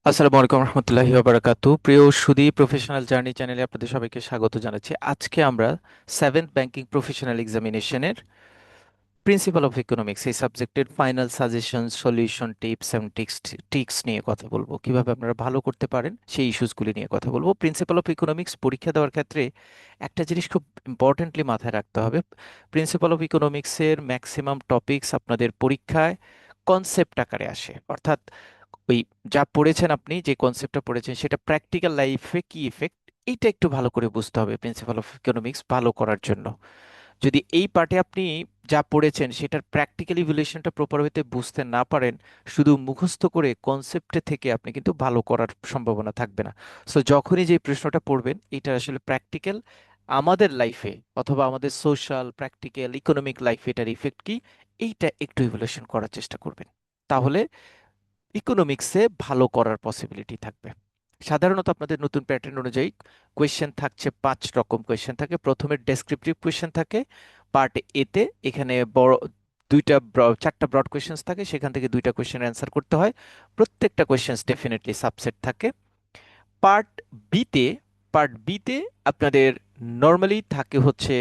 আসসালামু আলাইকুম রহমতুল্লাহি ওয়া প্রিয় সুধী প্রফেশনাল জার্নি চ্যানেলে আপনাদের সবাইকে স্বাগত জানাচ্ছি। আজকে আমরা সেভেন্থ ব্যাংকিং প্রফেশনাল এক্সামিনেশনের প্রিন্সিপাল অফ ইকোনমিক্স এই সাবজেক্টের ফাইনাল সাজেশন, সলিউশন, টিপস এবং টিক্স নিয়ে কথা বলবো। কিভাবে আপনারা ভালো করতে পারেন সেই ইস্যুসগুলি নিয়ে কথা বলবো। প্রিন্সিপাল অফ ইকোনমিক্স পরীক্ষা দেওয়ার ক্ষেত্রে একটা জিনিস খুব ইম্পর্টেন্টলি মাথায় রাখতে হবে। প্রিন্সিপাল অফ ইকোনমিক্সের ম্যাক্সিমাম টপিকস আপনাদের পরীক্ষায় কনসেপ্ট আকারে আসে, অর্থাৎ ওই যা পড়েছেন, আপনি যে কনসেপ্টটা পড়েছেন সেটা প্র্যাকটিক্যাল লাইফে কি ইফেক্ট, এইটা একটু ভালো করে বুঝতে হবে প্রিন্সিপাল অফ ইকোনমিক্স ভালো করার জন্য। যদি এই পার্টে আপনি যা পড়েছেন সেটার প্র্যাকটিক্যাল ইভ্যালুয়েশনটা প্রপার ওয়েতে বুঝতে না পারেন, শুধু মুখস্থ করে কনসেপ্টে থেকে আপনি কিন্তু ভালো করার সম্ভাবনা থাকবে না। সো যখনই যে প্রশ্নটা পড়বেন এটা আসলে প্র্যাকটিক্যাল আমাদের লাইফে অথবা আমাদের সোশ্যাল, প্র্যাকটিক্যাল, ইকোনমিক লাইফে এটার ইফেক্ট কি, এইটা একটু ইভ্যালুয়েশন করার চেষ্টা করবেন। তাহলে ইকোনমিক্সে ভালো করার পসিবিলিটি থাকবে। সাধারণত আপনাদের নতুন প্যাটার্ন অনুযায়ী কোয়েশ্চেন থাকছে 5 রকম কোয়েশ্চেন থাকে। প্রথমে ডেসক্রিপটিভ কোয়েশ্চেন থাকে পার্ট এতে, এখানে বড় চারটা ব্রড কোয়েশ্চেন্স থাকে, সেখান থেকে দুইটা কোয়েশ্চেন অ্যান্সার করতে হয়। প্রত্যেকটা কোয়েশ্চেন্স ডেফিনেটলি সাবসেট থাকে। পার্ট বিতে পার্ট বিতে আপনাদের নর্মালি থাকে হচ্ছে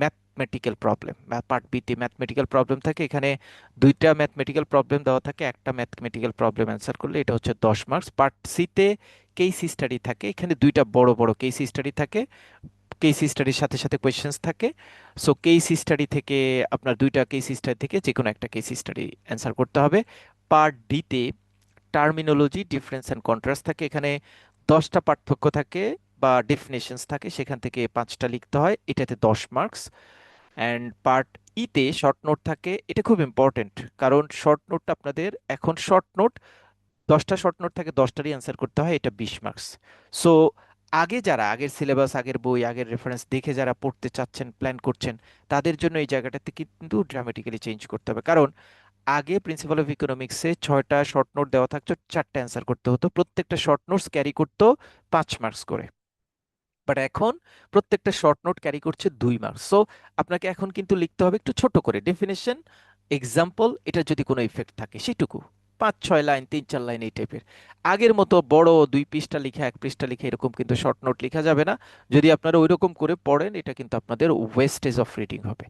ম্যাথমেটিক্যাল প্রবলেম। পার্ট বিতে ম্যাথমেটিক্যাল প্রবলেম থাকে, এখানে দুইটা ম্যাথমেটিক্যাল প্রবলেম দেওয়া থাকে, একটা ম্যাথমেটিক্যাল প্রবলেম অ্যান্সার করলে এটা হচ্ছে 10 মার্কস। পার্ট সিতে কেস স্টাডি থাকে, এখানে দুইটা বড় বড় কেস স্টাডি থাকে, কেস স্টাডির সাথে সাথে কোয়েশ্চেন্স থাকে। সো কেস স্টাডি থেকে আপনার দুইটা কেস স্টাডি থেকে যে কোনো একটা কেস স্টাডি অ্যান্সার করতে হবে। পার্ট ডিতে টার্মিনোলজি, ডিফারেন্স অ্যান্ড কন্ট্রাস্ট থাকে, এখানে 10টা পার্থক্য থাকে বা ডেফিনেশনস থাকে, সেখান থেকে 5টা লিখতে হয়, এটাতে 10 মার্কস। অ্যান্ড পার্ট ইতে শর্ট নোট থাকে, এটা খুব ইম্পর্টেন্ট, কারণ শর্ট নোটটা আপনাদের এখন শর্ট নোট 10টা শর্ট নোট থাকে, 10টারই অ্যান্সার করতে হয়, এটা 20 মার্কস। সো আগে যারা আগের সিলেবাস, আগের বই, আগের রেফারেন্স দেখে যারা পড়তে চাচ্ছেন, প্ল্যান করছেন, তাদের জন্য এই জায়গাটাতে কিন্তু ড্রামাটিক্যালি চেঞ্জ করতে হবে। কারণ আগে প্রিন্সিপাল অফ ইকোনমিক্সে 6টা শর্ট নোট দেওয়া থাকতো, 4টা অ্যান্সার করতে হতো, প্রত্যেকটা শর্ট নোটস ক্যারি করতো 5 মার্কস করে। বাট এখন প্রত্যেকটা শর্ট নোট ক্যারি করছে 2 মার্কস। সো আপনাকে এখন কিন্তু লিখতে হবে একটু ছোট করে, ডেফিনেশন, এক্সাম্পল, এটা যদি কোনো ইফেক্ট থাকে সেটুকু, 5-6 লাইন, 3-4 লাইন, এই টাইপের। আগের মতো বড় 2 পৃষ্ঠা লিখা, 1 পৃষ্ঠা লিখে এরকম কিন্তু শর্ট নোট লেখা যাবে না। যদি আপনারা ওই রকম করে পড়েন, এটা কিন্তু আপনাদের ওয়েস্টেজ অফ রিডিং হবে।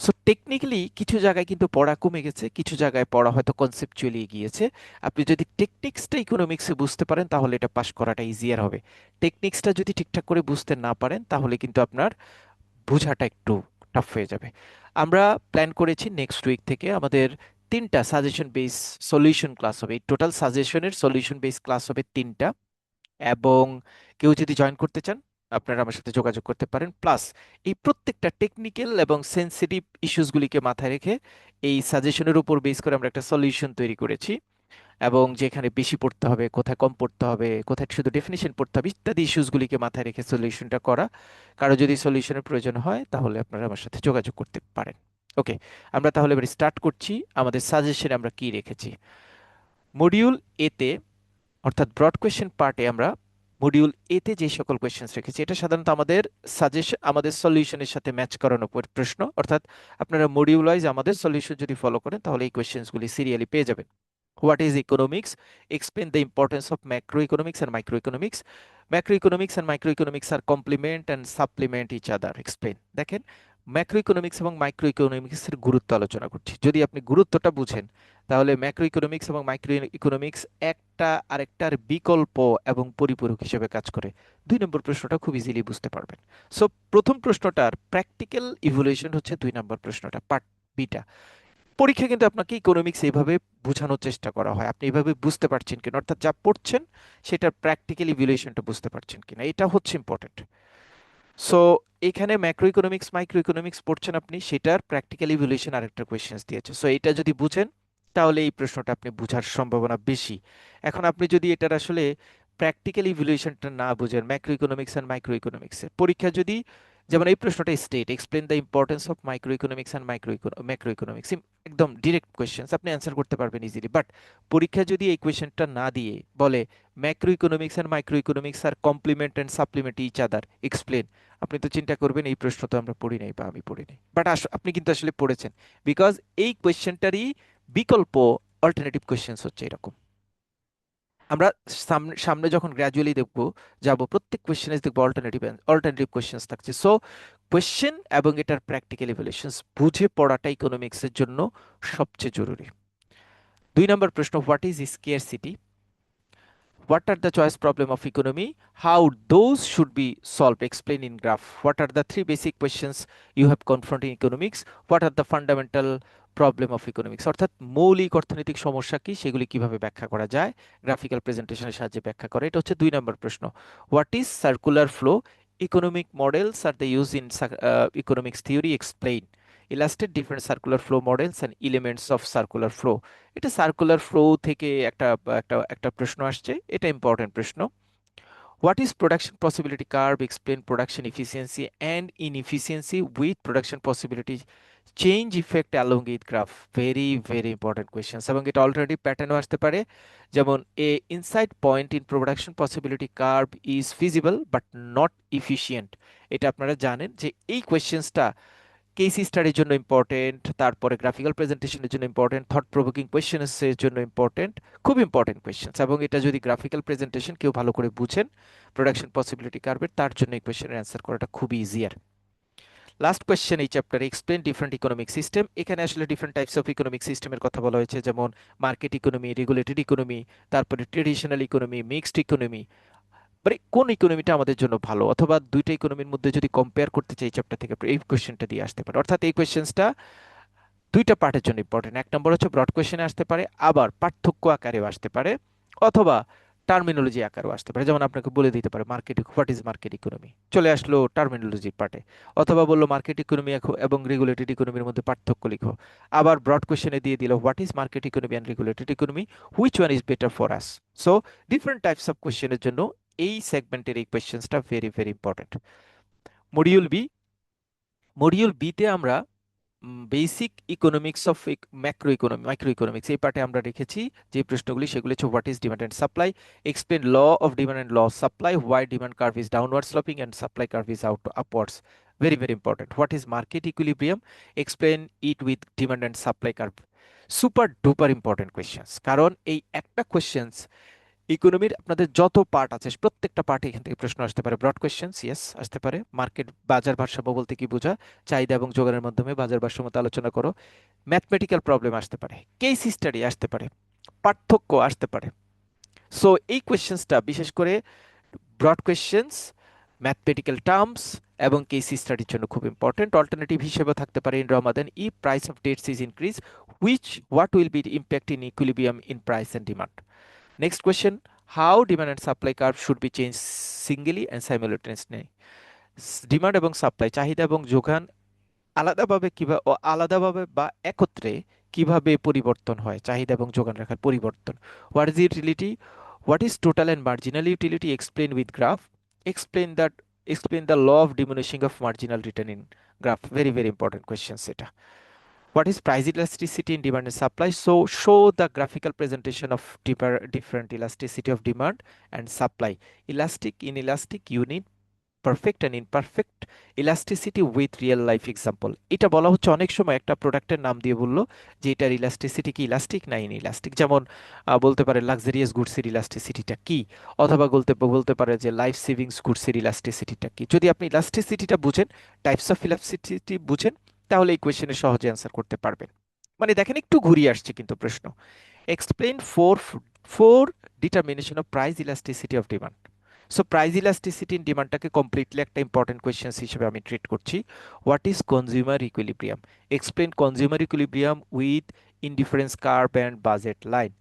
সো টেকনিক্যালি কিছু জায়গায় কিন্তু পড়া কমে গেছে, কিছু জায়গায় পড়া হয়তো কনসেপচুয়ালি গিয়েছে। আপনি যদি টেকনিক্সটা ইকোনমিক্সে বুঝতে পারেন তাহলে এটা পাস করাটা ইজিয়ার হবে। টেকনিক্সটা যদি ঠিকঠাক করে বুঝতে না পারেন তাহলে কিন্তু আপনার বোঝাটা একটু টাফ হয়ে যাবে। আমরা প্ল্যান করেছি নেক্সট উইক থেকে আমাদের 3টা সাজেশন বেস সলিউশন ক্লাস হবে, টোটাল সাজেশনের সলিউশন বেস ক্লাস হবে 3টা। এবং কেউ যদি জয়েন করতে চান আপনারা আমার সাথে যোগাযোগ করতে পারেন। প্লাস এই প্রত্যেকটা টেকনিক্যাল এবং সেন্সিটিভ ইস্যুসগুলিকে মাথায় রেখে এই সাজেশনের উপর বেস করে আমরা একটা সলিউশন তৈরি করেছি, এবং যেখানে বেশি পড়তে হবে, কোথায় কম পড়তে হবে, কোথায় শুধু ডেফিনিশন পড়তে হবে, ইত্যাদি ইস্যুসগুলিকে মাথায় রেখে সলিউশনটা করা। কারো যদি সলিউশনের প্রয়োজন হয় তাহলে আপনারা আমার সাথে যোগাযোগ করতে পারেন। ওকে, আমরা তাহলে এবার স্টার্ট করছি। আমাদের সাজেশনে আমরা কি রেখেছি? মডিউল এতে, অর্থাৎ ব্রড কোয়েশ্চেন পার্টে, আমরা মডিউল এতে যে সকল কোয়েশ্চেন্স রেখেছি এটা সাধারণত আমাদের সাজেশন, আমাদের সলিউশনের সাথে ম্যাচ করানো প্রশ্ন। অর্থাৎ আপনারা মডিউল ওয়াইজ আমাদের সলিউশন যদি ফলো করেন তাহলে এই কোয়েশ্চেন্সগুলি সিরিয়ালি পেয়ে যাবেন। What is economics? Explain the importance of macro economics and micro economics. Macro economics and micro economics are complement and supplement each other. Explain. দেখেন, ম্যাক্রো ইকোনমিক্স এবং মাইক্রো ইকোনমিক্সের গুরুত্ব আলোচনা করছি। যদি আপনি গুরুত্বটা বুঝেন তাহলে ম্যাক্রো ইকোনমিক্স এবং মাইক্রো ইকোনমিক্স একটা আরেকটার বিকল্প এবং পরিপূরক হিসেবে কাজ করে। 2 নম্বর প্রশ্নটা খুব ইজিলি বুঝতে পারবেন। সো প্রথম প্রশ্নটার প্র্যাকটিক্যাল ইভ্যালুয়েশন হচ্ছে 2 নম্বর প্রশ্নটা, পার্ট বিটা। পরীক্ষা কিন্তু আপনাকে ইকোনমিক্স এইভাবে বোঝানোর চেষ্টা করা হয়, আপনি এইভাবে বুঝতে পারছেন কিনা, অর্থাৎ যা পড়ছেন সেটার প্র্যাকটিক্যাল ইভ্যালুয়েশনটা বুঝতে পারছেন কিনা, এটা হচ্ছে ইম্পর্টেন্ট। সো এখানে ম্যাক্রো ইকোনমিক্স, মাইক্রো ইকোনমিক্স পড়ছেন আপনি, সেটার প্র্যাকটিক্যাল ইভ্যালুয়েশন আরেকটা কোয়েশ্চেন্স দিয়েছে। সো এটা যদি বুঝেন তাহলে এই প্রশ্নটা আপনি বুঝার সম্ভাবনা বেশি। এখন আপনি যদি এটার আসলে প্র্যাকটিক্যাল ইভ্যালুয়েশনটা না বুঝেন, ম্যাক্রো ইকোনমিক্স অ্যান্ড মাইক্রো ইকোনমিক্সের পরীক্ষা যদি, যেমন এই প্রশ্নটা state explain the importance of micro economics and macro economics, একদম ডিরেক্ট কোয়েশ্চেন্স, আপনি অ্যান্সার করতে পারবেন ইজিলি। বাট পরীক্ষা যদি এই কোয়েশ্চেনটা না দিয়ে বলে macro economics and micro economics are complement and supplement each other, explain, আপনি তো চিন্তা করবেন এই প্রশ্ন তো আমরা পড়ি নাই বা আমি পড়ি নাই, বাট আপনি কিন্তু আসলে পড়েছেন, বিকজ এই কোয়েশ্চেনটারই বিকল্প অল্টারনেটিভ কোয়েশ্চেন্স হচ্ছে এরকম। আমরা সামনে সামনে যখন গ্র্যাজুয়ালি দেখবো যাব, প্রত্যেক কোয়েশ্চেনে দেখবো অল্টারনেটিভ কোয়েশ্চেন্স থাকছে। সো কোয়েশ্চেন এবং এটার প্র্যাকটিক্যাল ইভ্যালুয়েশনস বুঝে পড়াটা ইকোনমিক্সের জন্য সবচেয়ে জরুরি। 2 নম্বর প্রশ্ন, what is scarcity? What are the choice problem of economy? How those should be solved? Explain in graph. What are the three basic questions you have confronted in economics? What are the fundamental problem of economics? অর্থাৎ মৌলিক অর্থনৈতিক সমস্যা কি, সেগুলি কিভাবে ব্যাখ্যা করা যায়, গ্রাফিক্যাল প্রেজেন্টেশনের সাহায্যে ব্যাখ্যা করে। এটা হচ্ছে 2 নম্বর প্রশ্ন। What is circular flow? Economic models are they use in economics theory, explain. Illustrate different circular flow models and elements of circular flow. এটা সার্কুলার ফ্লো থেকে একটা একটা একটা প্রশ্ন আসছে, এটা ইম্পর্টেন্ট প্রশ্ন। What is production possibility curve? Explain production efficiency and inefficiency with production possibility change effect along with graph. Very very important questions, এবং এটা অল্টারনেটিভ প্যাটার্নও আসতে পারে। যেমন a inside point in production possibility curve is feasible but not efficient. এটা আপনারা জানেন যে এই কোয়েশ্চেন্সটা কেস স্টাডির জন্য ইম্পর্টেন্ট, তারপরে গ্রাফিক্যাল প্রেজেন্টেশনের জন্য ইম্পর্টেন্ট, থট প্রভোকিং কোয়েশ্চেন্সের জন্য ইম্পর্টেন্ট, খুব ইম্পর্টেন্ট কোয়েশ্চেন্স। এবং এটা যদি গ্রাফিক্যাল প্রেজেন্টেশন কেউ ভালো করে বুঝেন প্রোডাকশন পসিবিলিটি কার্ভের, তার জন্য এই কোয়েশ্চেনের অ্যান্সার করাটা খুবই ইজিয়ার। লাস্ট কোয়েশ্চেন এই চ্যাপ্টারে, এক্সপ্লেন ডিফারেন্ট ইকোনমিক সিস্টেম। এখানে আসলে ডিফারেন্ট টাইপস অফ ইকোনমিক সিস্টেমের কথা বলা হয়েছে, যেমন মার্কেট ইকোনমি, রেগুলেটেড ইকোনমি, তারপরে ট্রেডিশনাল ইকোনমি, মিক্সড ইকোনমি। মানে কোন ইকোনমিটা আমাদের জন্য ভালো, অথবা দুইটা ইকোনমির মধ্যে যদি কম্পেয়ার করতে চাই চ্যাপ্টার থেকে, এই কোয়েশ্চেনটা দিয়ে আসতে পারে। অর্থাৎ এই কোয়েশ্চেনটা দুইটা পার্টের জন্য ইম্পর্টেন্ট। 1 নম্বর হচ্ছে ব্রড কোয়েশ্চেনে আসতে পারে, আবার পার্থক্য আকারেও আসতে পারে, অথবা টার্মিনোলজি আকারেও আসতে পারে। যেমন আপনাকে বলে দিতে পারে market, what is market economy, চলে আসলো টার্মিনোলজির পার্টে। অথবা বললো মার্কেট ইকোনমি এবং রেগুলেটেড ইকোনমির মধ্যে পার্থক্য লিখো। আবার ব্রড কোয়েশ্চেনে দিয়ে দিল what is market economy and regulated economy, which one is better for us. So different types of কোয়েশ্চেনের জন্য এই সেগমেন্টের এই কোয়েশ্চেন্সটা very very important. Module B, module বিতে আমরা basic economics of macro economy, micro economics, এই পার্টে আমরা রেখেছি যে প্রশ্নগুলি, সেগুলি হচ্ছে what is demand and supply, explain law of demand and law of supply, why demand curve is downward sloping and supply curve is out upwards. Very very important. What is market equilibrium? Explain it with demand and supply curve. Super duper important questions, কারণ এই একটা questions ইকোনমির আপনাদের যত part আছে প্রত্যেকটা পার্টে এখান থেকে প্রশ্ন আসতে পারে। ব্রড কোয়েশ্চেন্স ইয়েস আসতে পারে। মার্কেট, বাজার ভারসাম্য বলতে কি বোঝা, চাহিদা এবং যোগানের মাধ্যমে বাজার ভারসাম্যতা আলোচনা করো। ম্যাথমেটিক্যাল প্রবলেম আসতে পারে, কেস স্টাডি আসতে পারে, পার্থক্য আসতে পারে। সো এই কোয়েশ্চেন্সটা বিশেষ করে ব্রড কোয়েশ্চেন্স, ম্যাথমেটিক্যাল টার্মস এবং কেস স্টাডির জন্য খুব ইম্পর্টেন্ট। অল্টারনেটিভ হিসেবে থাকতে পারে in Ramadan, the price of dates is increase, what will be impact in equilibrium in price and demand. Next question, how demand and supply curve should be changed singly and simultaneously? Demand এবং supply, চাহিদা এবং যোগান আলাদাভাবে কিভাবে, আলাদাভাবে বা একত্রে কিভাবে পরিবর্তন হয়, চাহিদা এবং যোগান রেখার পরিবর্তন। What is utility? What is total and marginal utility? Explain with graph. Explain that, explain the law of diminishing of marginal return in graph. Very very important questions এটা। What is price elasticity in demand and supply? So show the graphical presentation of different elasticity of demand and supply. Elastic, inelastic, you need perfect and imperfect elasticity with real life example. এটা বলা হচ্ছে অনেক সময় একটা প্রোডাক্টের নাম দিয়ে বললো যে এটার ইলাস্টিসিটি কি ইলাস্টিক না ইনইলাস্টিক। যেমন বলতে পারে লাক্সারিয়াস গুডসের ইলাস্টিসিটিটা কি, অথবা বলতে বলতে পারে যে লাইফ সেভিংস গুডসের ইলাস্টিসিটিটা কি। যদি আপনি ইলাস্টিসিটিটা বুঝেন, টাইপস অফ ইলাস্টিসিটি বুঝেন, তাহলে এই কোয়েশ্চেনের সহজে অ্যান্সার করতে পারবেন। মানে দেখেন একটু ঘুরিয়ে আসছে কিন্তু প্রশ্ন। Explain four determination of price elasticity of demand. So price elasticity in ডিমান্ডটাকে কমপ্লিটলি একটা ইম্পর্টেন্ট কোয়েশ্চেন হিসেবে আমি ট্রিট করছি। What is consumer equilibrium? Explain consumer equilibrium with indifference curve and budget line.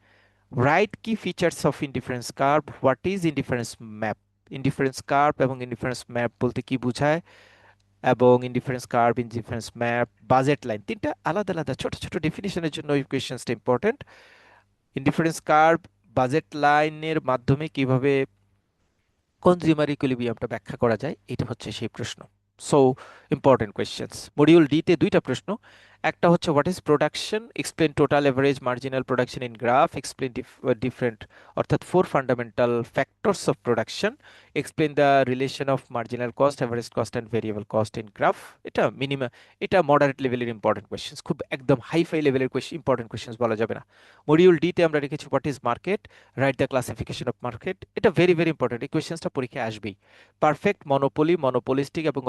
Right কি features of indifference curve? What is indifference map? Indifference curve এবং indifference map বলতে কি বোঝায়, এবং indifference curve, indifference map, budget line, তিনটা আলাদা আলাদা ছোট ছোট ডেফিনিশনের জন্য এই কোয়েশ্চেন্সটা ইম্পর্টেন্ট। ইনডিফারেন্স কার্ভ, বাজেট লাইনের মাধ্যমে কিভাবে কনজিউমার ইকুইলিব্রিয়ামটা ব্যাখ্যা করা যায়, এটা হচ্ছে সেই প্রশ্ন। So important questions. Module D তে 2টা প্রশ্ন, একটা হচ্ছে what is production, explain total average marginal production in graph, explain different অর্থাৎ four fundamental factors of production, explain the relation of marginal cost, average cost and variable cost in graph. এটা minimum, এটা moderate লেভেলের important questions, খুব একদম hi fi লেভেলের important questions বলা যাবে না। মডিউল ডিতে আমরা রেখেছি what is market, write the classification of market. এটা ভেরি ভেরি ইম্পর্টেন্ট, এই কোয়েশ্চেন্সটা পরীক্ষায় আসবেই। পারফেক্ট মনোপলি, মনোপলিস্টিক এবং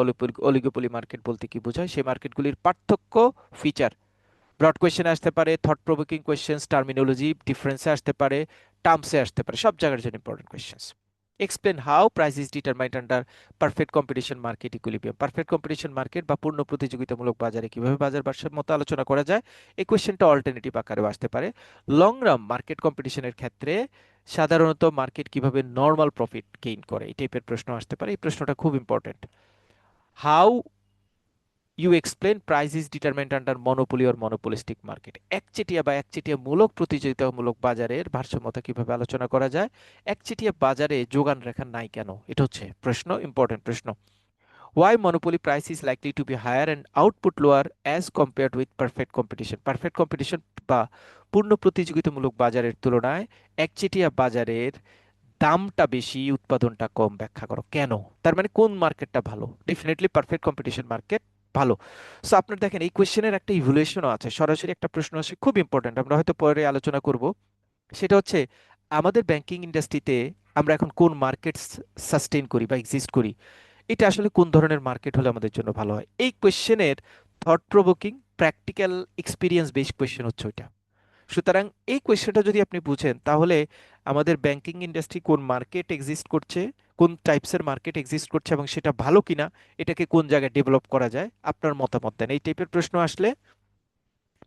অলিগোপলি মার্কেট বলতে কি বোঝায়, সেই মার্কেটগুলির পার্থক্য, ফিচার। ব্রড কোয়েশ্চেনে আসতে পারে, থট প্রভোকিং কোয়েশ্চেন্স, টার্মিনোলজি ডিফারেন্সে আসতে পারে, টার্মসে আসতে পারে, সব জায়গার জন্য important questions. Explain how price is determined under perfect competition market equilibrium. Perfect competition market বা পূর্ণ প্রতিযোগিতামূলক বাজারে কিভাবে বাজার ভারসাম্যতা আলোচনা করা যায়, এই কোয়েশ্চেনটা অল্টারনেটিভ আকারেও আসতে পারে। লং রান মার্কেট কম্পিটিশনের ক্ষেত্রে সাধারণত মার্কেট কিভাবে নর্মাল প্রফিট গেইন করে, এই টাইপের প্রশ্ন আসতে পারে, এই প্রশ্নটা খুব important. How you explain price is determined under monopoly or monopolistic market. একচেটিয়া বা একচেটিয়া মূলক প্রতিযোগিতামূলক বাজারের ভারসাম্যতা কিভাবে আলোচনা করা যায়, একচেটিয়া বাজারে যোগান রেখা নাই কেন, এটা হচ্ছে প্রশ্ন, ইম্পর্টেন্ট প্রশ্ন। Why monopoly price is likely to be higher and output lower as compared with perfect competition. Perfect competition বা পূর্ণ প্রতিযোগিতামূলক বাজারের তুলনায় একচেটিয়া বাজারের দামটা বেশি, উৎপাদনটা কম, ব্যাখ্যা করো কেন। তার মানে কোন মার্কেটটা ভালো, ডেফিনেটলি পারফেক্ট কম্পিটিশন মার্কেট ভালো। সো আপনার দেখেন এই কোয়েশ্চেনের একটা ইভ্যালুয়েশনও আছে, সরাসরি একটা প্রশ্ন আছে, খুব ইম্পর্টেন্ট, আমরা হয়তো পরে আলোচনা করব। সেটা হচ্ছে আমাদের ব্যাংকিং ইন্ডাস্ট্রিতে আমরা এখন কোন মার্কেট সাস্টেইন করি বা এক্সিস্ট করি, এটা আসলে কোন ধরনের মার্কেট হলে আমাদের জন্য ভালো হয়। এই কোয়েশ্চেনের thought provoking practical experience based question হচ্ছে ওইটা। সুতরাং এই কোয়েশ্চেনটা যদি আপনি বুঝেন, তাহলে আমাদের ব্যাংকিং ইন্ডাস্ট্রি কোন মার্কেট এক্সিস্ট করছে, কোন টাইপসের মার্কেট এক্সিস্ট করছে এবং সেটা ভালো কিনা, এটাকে কোন জায়গায় ডেভেলপ করা যায়, আপনার মতামত দেন, এই টাইপের প্রশ্ন আসলে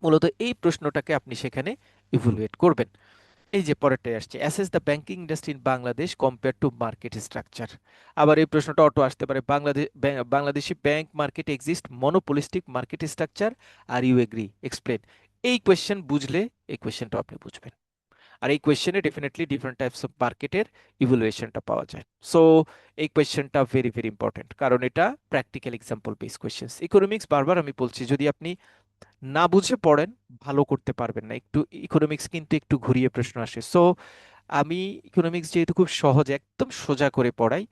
মূলত এই প্রশ্নটাকে আপনি সেখানে ইভ্যালুয়েট করবেন। এই যে পরেরটাই আসছে, assess the banking industry in Bangladesh compare to market structure. আবার এই প্রশ্নটা অটো আসতে পারে, Bangladeshi bank market exist monopolistic market structure, are you agree, explain. এই কোয়েশ্চেন বুঝলে এই কোয়েশ্চেনটা আপনি বুঝবেন। আর এই কোয়েশ্চেনে ডেফিনেটলি ডিফারেন্ট টাইপস অফ মার্কেটের ইভ্যালুয়েশনটা পাওয়া যায়। সো এই কোয়েশ্চেনটা ভেরি ভেরি ইম্পর্টেন্ট, কারণ এটা practical example base questions. Economics বারবার আমি বলছি, যদি আপনি না বুঝে পড়েন ভালো করতে পারবেন না, একটু ইকোনমিক্স কিন্তু একটু ঘুরিয়ে প্রশ্ন আসে। সো আমি ইকোনমিক্স যেহেতু খুব সহজ, একদম সোজা করে পড়াই,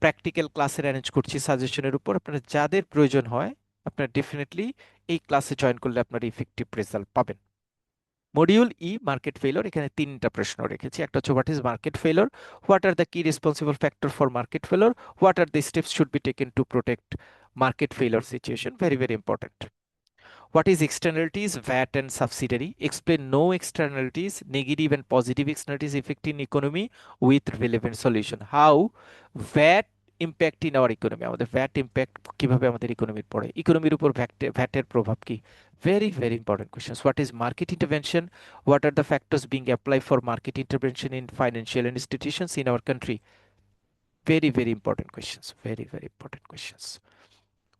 প্র্যাকটিক্যাল ক্লাসের অ্যারেঞ্জ করছি সাজেশনের উপর, আপনার যাদের প্রয়োজন হয় আপনার ডেফিনেটলি এই ক্লাসে জয়েন করলে আপনার ইফেক্টিভ রেজাল্ট পাবেন। মডিউল ই মার্কেট ফেলোর, এখানে তিনটা প্রশ্ন রেখেছি। একটা হচ্ছে what is market failure, what are the key responsible factor for market failure, what are the steps should be taken to protect market failure situation, very very important. What is externalities, VAT and subsidiary? Explain no externalities, negative and positive externalities affecting economy with relevant solution. How VAT impact in our economy? আমাদের VAT impact কিভাবে আমাদের ইকোনমির পড়ে, ইকোনমির উপর VAT এর প্রভাব কি? Very very important questions. What is market intervention? What are the factors being applied for market intervention in financial institutions in our country? Very very important questions. Very very important questions.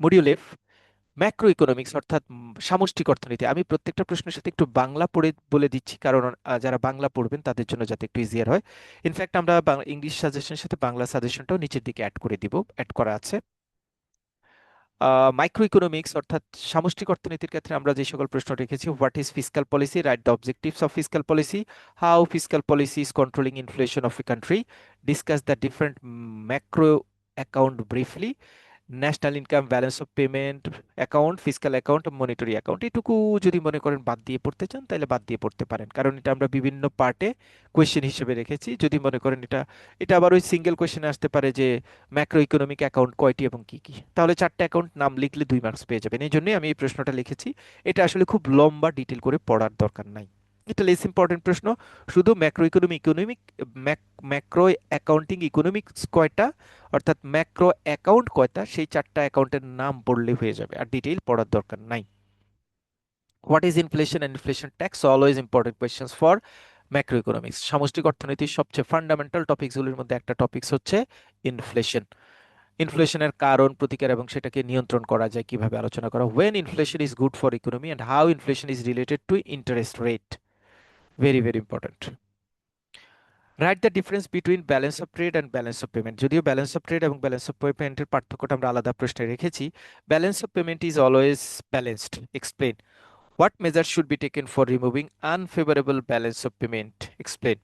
Module F, macro economics অর্থাৎ সামষ্টিক অর্থনীতি। আমি প্রত্যেকটা প্রশ্নের সাথে একটু বাংলা পড়ে বলে দিচ্ছি, কারণ যারা বাংলা পড়বেন তাদের জন্য যাতে একটু ইজিয়ার হয়। ইনফ্যাক্ট আমরা ইংলিশ সাজেশনের সাথে বাংলা সাজেশনটাও নিচের দিকে অ্যাড করে দিব, অ্যাড করা আছে। মাইক্রো ইকোনমিক্স অর্থাৎ সামষ্টিক অর্থনীতির ক্ষেত্রে আমরা যে সকল প্রশ্ন রেখেছি, what is fiscal policy, write the objectives of fiscal policy, how fiscal policy is controlling inflation of a country, discuss the different macro account briefly, national income balance of payment account, fiscal account, monetary account. এটুকু যদি মনে করেন বাদ দিয়ে পড়তে চান তাহলে বাদ দিয়ে পড়তে পারেন, কারণ এটা আমরা বিভিন্ন পার্টে কোয়েশ্চেন হিসেবে রেখেছি। যদি মনে করেন এটা এটা আবার ওই সিঙ্গেল কোয়েশ্চেনে আসতে পারে যে ম্যাক্রো ইকোনমিক অ্যাকাউন্ট কয়টি এবং কি কি, তাহলে চারটে অ্যাকাউন্ট নাম লিখলে 2 মার্কস পেয়ে যাবেন। এই জন্যই আমি এই প্রশ্নটা লিখেছি। এটা আসলে খুব লম্বা ডিটেল করে পড়ার দরকার নাই, এটা লেস ইম্পর্টেন্ট প্রশ্ন। শুধু macro economy economic macro accounting economics কয়টা, অর্থাৎ ম্যাক্রো অ্যাকাউন্ট কয়টা, সেই চারটা অ্যাকাউন্টের নাম পড়লে হয়ে যাবে, আর ডিটেইল পড়ার দরকার নাই। What is inflation and inflation tax, always important questions for macro economics. সামষ্টিক অর্থনীতির সবচেয়ে ফান্ডামেন্টাল টপিকসগুলির মধ্যে একটা টপিকস হচ্ছে ইনফ্লেশন। ইনফ্লেশনের কারণ, প্রতিকার এবং সেটাকে নিয়ন্ত্রণ করা যায় কিভাবে আলোচনা করা। When inflation is good for economy and how inflation is related to interest rate, very very important. Write the difference between balance of trade and balance of payment. যদিও ব্যালেন্স অফ ট্রেড এবং balance of পেমেন্টের পার্থক্যটা আমরা আলাদা প্রশ্নে রেখেছি। Balance of payment is always balanced. Explain what measure should be taken for removing unfavourable balance of payment. Explain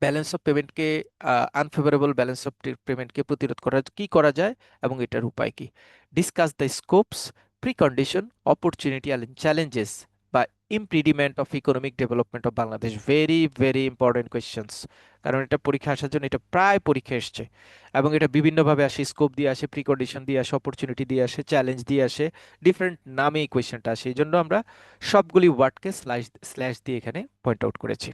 balance of পেমেন্টকে unfavourable balance of পেমেন্টকে প্রতিরোধ করার কি করা যায় এবং এটার উপায় কি। Discuss the scopes, precondition, opportunity and challenges বা impediment of economic development of Bangladesh. Very very important questions, কারণ এটা পরীক্ষা আসার জন্য এটা প্রায় পরীক্ষা এসছে এবং এটা বিভিন্নভাবে আসে। স্কোপ দিয়ে আসে, প্রিকন্ডিশন দিয়ে আসে, অপরচুনিটি দিয়ে আসে, চ্যালেঞ্জ দিয়ে আসে, ডিফারেন্ট নামে এই কোয়েশ্চেনটা আসে। এই জন্য আমরা সবগুলি ওয়ার্ডকে স্ল্যাশ দিয়ে এখানে পয়েন্ট আউট করেছি।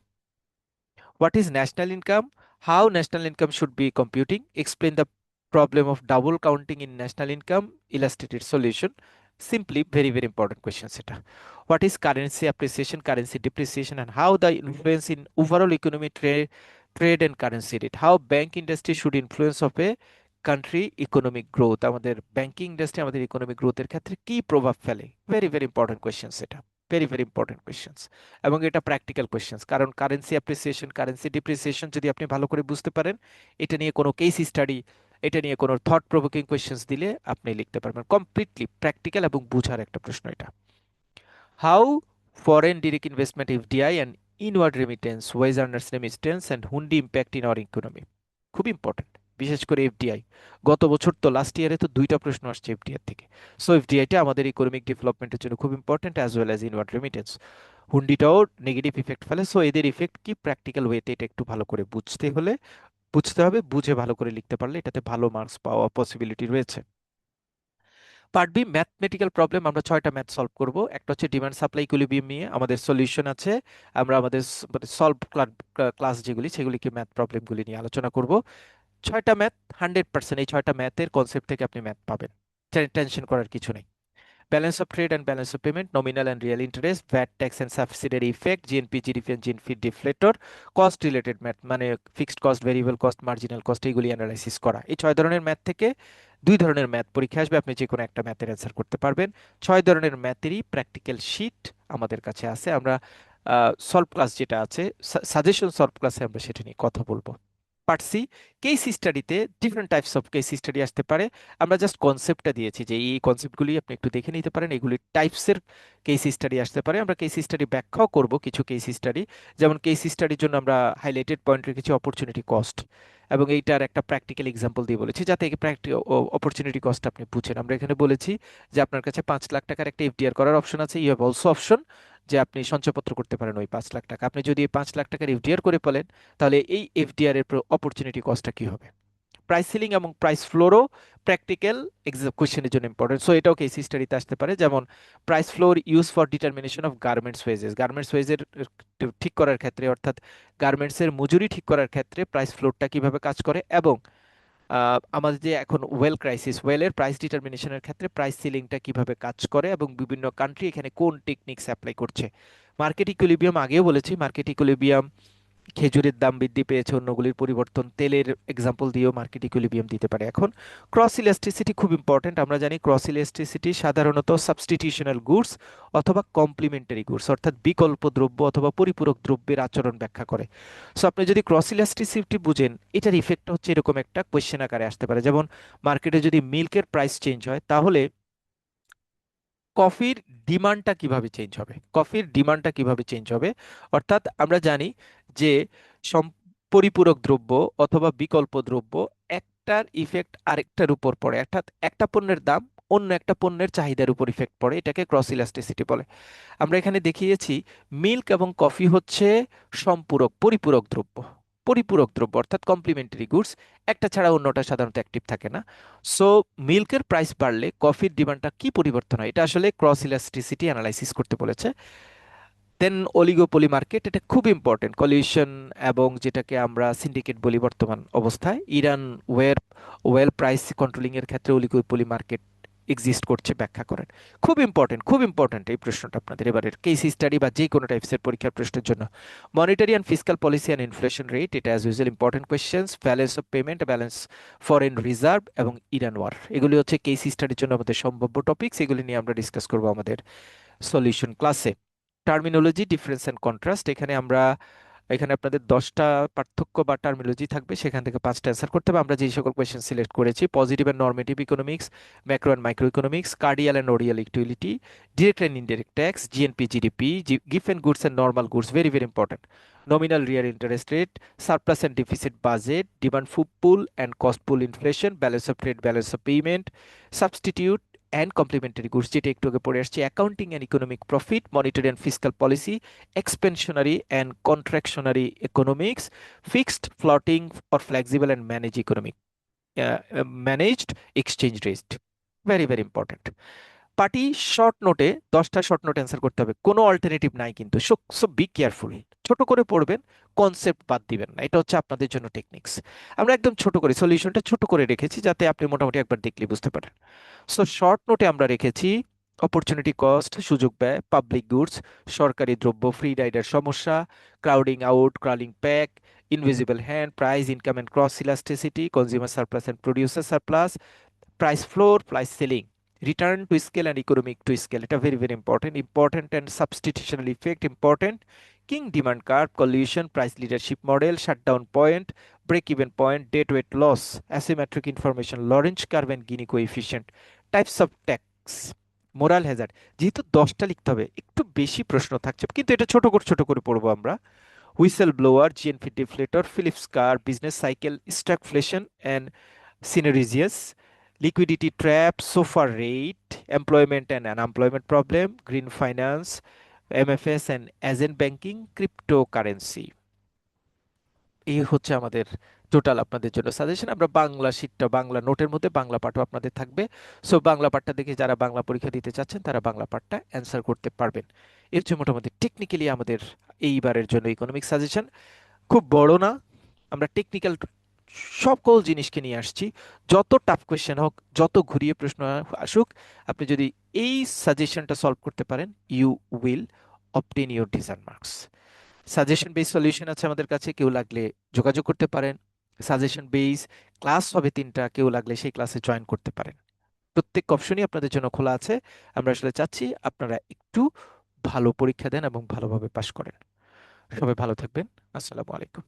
What is national income? How national income should be computing? Explain the problem of double counting in national income. Illustrated solution. Simply very very important questions এটা. What is currency appreciation, currency depreciation, and how the influence in overall economy, trade and currency rate? How bank industry should influence of a country economic growth? আমাদের banking industry আমাদের economic গ্রোথের ক্ষেত্রে কি প্রভাব ফেলে? Very very important questions এটা, very very important questions. এবং এটা প্র্যাকটিক্যাল কোয়েশ্চেন্স, কারণ কারেন্সি অ্যাপ্রিসিয়েশন, কারেন্সি ডিপ্রিসিয়েশন যদি আপনি ভালো করে বুঝতে পারেন, এটা নিয়ে কোনো কেস স্টাডি, এটা নিয়ে কোনো থট প্রভোকিং কোয়েশ্চেন্স দিলে আপনি লিখতে পারবেন। কমপ্লিটলি প্র্যাকটিক্যাল এবং বুঝার একটা প্রশ্ন এটা। How foreign direct investment FDI and inward remittance, wage earners remittance and hundi impact in our economy. খুব ইম্পর্টেন্ট, বিশেষ করে এফডিআই। গত বছর তো লাস্ট ইয়ারে তো দুইটা প্রশ্ন আসছে এফডিআই থেকে। সো এফডিআইটা আমাদের ইকোনমিক ডেভেলপমেন্টের জন্য খুব important, as well as inward remittance. হুন্ডিটাও নেগেটিভ ইফেক্ট ফেলে। সো এদের ইফেক্ট কি প্র্যাকটিক্যাল ওয়েতে এটা একটু ভালো করে বুঝতে হবে, বুঝে ভালো করে লিখতে পারলে এটাতে ভালো মার্কস পাওয়া পসিবিলিটি রয়েছে। পার্ট বি ম্যাথমেটিক্যাল প্রবলেম, আমরা 6টা ম্যাথ সলভ করব। একটা হচ্ছে ডিমান্ড সাপ্লাই ইকুইলিব্রিয়াম নিয়ে আমাদের সলিউশন আছে। আমরা আমাদের সলভ ক্লাস যেগুলি সেগুলিকে ম্যাথ প্রবলেমগুলি নিয়ে আলোচনা করব। 6টা ম্যাথ 100%, এই 6টা ম্যাথের কনসেপ্ট থেকে আপনি ম্যাথ পাবেন, টেনশন করার কিছু নেই। Balance of trade and balance of payment, nominal and real interest, VAT tax and subsidiary effect, GNP, GDP and GNP deflator, cost related math মানে fixed cost, variable cost, marginal cost, এইগুলি analysis করা। এই 6 ধরনের math থেকে 2 ধরনের math পরীক্ষা আসবে, আপনি যে কোনো একটা ম্যাথের অ্যান্সার করতে পারবেন। 6 ধরনের ম্যাথেরই প্র্যাকটিক্যাল শিট আমাদের কাছে আছে। আমরা সলভ ক্লাস যেটা আছে, সাজেশন সলভ ক্লাসে আমরা সেটা নিয়ে কথা বলবো। পার্ট সি, কেস স্টাডিতে different types of case study আসতে পারে। আমরা জাস্ট কনসেপ্টটা দিয়েছি যে এই কনসেপ্টগুলি আপনি একটু দেখে নিতে পারেন, এগুলি টাইপসের কেস স্টাডি আসতে পারে। আমরা কেস স্টাডি ব্যাখ্যাও করব কিছু কেস স্টাডি। যেমন কেস স্টাডির জন্য আমরা হাইলাইটেড পয়েন্ট রেখেছি অপরচুনিটি কস্ট, এবং এইটার একটা প্র্যাকটিক্যাল এক্সাম্পল দিয়ে বলেছি যাতে অপরচুনিটি কস্ট আপনি বুঝেন। আমরা এখানে বলেছি যে আপনার কাছে 5 লাখ টাকার একটা এফডিআর করার অপশন আছে, ইউ হ্যাভ অলসো অপশন যে আপনি সঞ্চয়পত্র করতে পারেন ওই 5 লাখ টাকা। আপনি যদি এই 5 লাখ টাকার এফডিআর করে ফেলেন, তাহলে এই এফডিআর এর অপরচুনিটি কস্টটা কি হবে। প্রাইস সিলিং এবং প্রাইস ফ্লোরও প্র্যাকটিক্যাল কোয়েশ্চেনের জন্য ইম্পর্টেন্ট। সো এটাও কেস স্টাডিতে আসতে পারে। যেমন price floor use for determination of garments wages, garments ওয়েজের ঠিক করার ক্ষেত্রে, অর্থাৎ গার্মেন্টসের মজুরি ঠিক করার ক্ষেত্রে প্রাইস ফ্লোরটা কিভাবে কাজ করে, এবং আমাদের যে এখন ওয়েল ক্রাইসিস, ওয়েলের প্রাইস ডিটারমিনেশনের ক্ষেত্রে প্রাইস সিলিংটা কিভাবে কাজ করে এবং বিভিন্ন কান্ট্রি এখানে কোন টেকনিক্স অ্যাপ্লাই করছে। মার্কেট ইকুইলিব্রিয়াম আগেও বলেছি, মার্কেট ইকুইলিব্রিয়াম খেজুরের দাম বৃদ্ধি পেয়েছে, অন্যগুলির পরিবর্তন, তেলের এক্সাম্পল দিয়েও মার্কেট ইকুইলিব্রিয়াম দিতে পারে। এখন ক্রস ইলাস্টিসিটি খুব ইম্পর্টেন্ট। আমরা জানি ক্রস ইলাস্টিসিটি সাধারণত সাবস্টিটিউশনাল গুডস অথবা কমপ্লিমেন্টারি গুডস, অর্থাৎ বিকল্প দ্রব্য অথবা পরিপূরক দ্রব্যের আচরণ ব্যাখ্যা করে। সো আপনি যদি ক্রস ইলাস্টিসিটি বুঝেন, এটার ইফেক্ট হচ্ছে এরকম একটা কোয়েশ্চেন আকারে আসতে পারে। যেমন মার্কেটে যদি মিল্কের প্রাইস চেঞ্জ হয়, তাহলে কফির ডিমান্ডটা কিভাবে চেঞ্জ হবে, কফির ডিমান্ডটা কিভাবে চেঞ্জ হবে। অর্থাৎ আমরা জানি যে পরিপূরক দ্রব্য অথবা বিকল্প দ্রব্য একটার ইফেক্ট আরেকটার উপর পড়ে, অর্থাৎ একটা পণ্যের দাম অন্য একটা পণ্যের চাহিদার উপর ইফেক্ট পড়ে, এটাকে ক্রস ইলাস্টিসিটি বলে। আমরা এখানে দেখিয়েছি মিল্ক এবং কফি হচ্ছে সম্পূরক, পরিপূরক দ্রব্য, পরিপূরক দ্রব্য অর্থাৎ কমপ্লিমেন্টারি গুডস, একটা ছাড়া অন্যটা সাধারণত অ্যাক্টিভ থাকে না। সো মিল্কের প্রাইস বাড়লে কফির ডিমান্ডটা কি পরিবর্তন হয়, এটা আসলে ক্রস ইলাস্টিসিটি অ্যানালাইসিস করতে বলেছে। দেন অলিগোপলি মার্কেট, এটা খুব ইম্পর্টেন্ট। কলিউশন এবং যেটাকে আমরা সিন্ডিকেট বলি বর্তমান অবস্থায়, ইরান ওয়েল প্রাইস কন্ট্রোলিং এর ক্ষেত্রে অলিগোপলি মার্কেট এক্সিস্ট করছে, ব্যাখ্যা করেন। খুব ইম্পর্টেন্ট, খুব ইম্পর্টেন্ট এই প্রশ্নটা আপনাদের এবারের কেস স্টাডি বা যে কোনো টাইপসের পরীক্ষার প্রশ্নের জন্য। Monetary and fiscal policy and inflation rate, এটা as usual important questions. Balance of payment, balance foreign reserve এবং ইরান ওয়ার, এগুলি হচ্ছে কেস স্টাডির জন্য আমাদের সম্ভাব্য টপিকস। এগুলি নিয়ে আমরা ডিসকাস করবো আমাদের সলিউশন ক্লাসে। টার্মিনোলজি, ডিফারেন্স অ্যান্ড কন্ট্রাস্ট, এখানে আমরা এখানে আপনাদের 10টা পার্থক্য বা টার্মিনোলজি থাকবে, সেখান থেকে 5টা অ্যান্সার করতে হবে। আমরা যেই সকল কোয়েশ্চেন সিলেক্ট করেছি: positive and normative economics, macro and micro economics, cardinal and ওরিয়াল utility, direct and indirect tax, GNP GDP, gift and goods and normal goods, very very important, nominal real interest rate, surplus and deficit budget, demand pool and cost pool inflation, balance of trade, balance of payment, substitute and complementary goods, যেটা একটু আগে পড়ে আসছি, accounting and economic profit, monetary and fiscal policy, expansionary and contractionary economics, fixed, floating or flexible and managed economic, managed exchange rate, very very important. Party short নোটে 10টা short note answer করতে হবে, কোনো অল্টারনেটিভ নাই কিন্তু, so so be careful. ছোট করে পড়বেন, কনসেপ্ট বাদ দিবেন না, এটা হচ্ছে আপনাদের জন্য টেকনিক্স। আমরা একদম ছোট করে সলিউশনটা ছোট করে রেখেছি যাতে আপনি মোটামুটি একবার দেখলে বুঝতে পারেন। সো শর্ট নোটে আমরা রেখেছি অপরচুনিটি কস্ট, সুযোগ ব্যয়, পাবলিক গুডস, সরকারি দ্রব্য, ফ্রি রাইডার সমস্যা, crowding out, crawling peg, invisible hand, price income and cross elasticity, consumer surplus and producer surplus, price floor, price ceiling, return to scale and economic to scale, এটা very very important, important and substitutional effect important, king demand curve, collusion, price leadership model, shutdown point, break even point, dead weight loss, asymmetric information, Lorentz curve and Gini coefficient, types of tax, moral Hazard. যেহেতু 10টা লিখতে হবে, একটু বেশি প্রশ্ন থাকছে, কিন্তু এটা ছোট করে পড়বো আমরা। Whistle blower, GNP deflator, Phillips curve, business cycle, stagflation and synergies, liquidity trap, SOFR rate, employment and unemployment problem, green finance, MFS and agent banking, cryptocurrency। এই হচ্ছে আমাদের টোটাল আপনাদের জন্য সাজেশন। আমরা বাংলা শীটটা, বাংলা নোটের মধ্যে বাংলা পাঠও আপনাদের থাকবে। সো বাংলা পাঠটা দেখে যারা বাংলা পরীক্ষা দিতে চাচ্ছেন তারা বাংলা পাঠটা অ্যান্সার করতে পারবেন। এর জন্য মোটামুটি টেকনিক্যালি আমাদের এইবারের জন্য ইকোনমিক সাজেশন খুব বড় না, আমরা টেকনিক্যাল সকল জিনিসকে নিয়ে আসছি। যত টাফ কোয়েশ্চেন হোক, যত ঘুরিয়ে প্রশ্ন আসুক, আপনি যদি এই সাজেশনটা সলভ করতে পারেন, you will obtain your deserve marks. Suggestion base solution আছে আমাদের কাছে, কেউ লাগলে যোগাযোগ করতে পারেন। সাজেশন বেস ক্লাস হবে 3টা, কেউ লাগলে সেই ক্লাসে জয়েন করতে পারেন। প্রত্যেক অপশনই আপনাদের জন্য খোলা আছে। আমরা আসলে চাচ্ছি আপনারা একটু ভালো পরীক্ষা দেন এবং ভালোভাবে পাশ করেন। সবাই ভালো থাকবেন। আসসালামু আলাইকুম।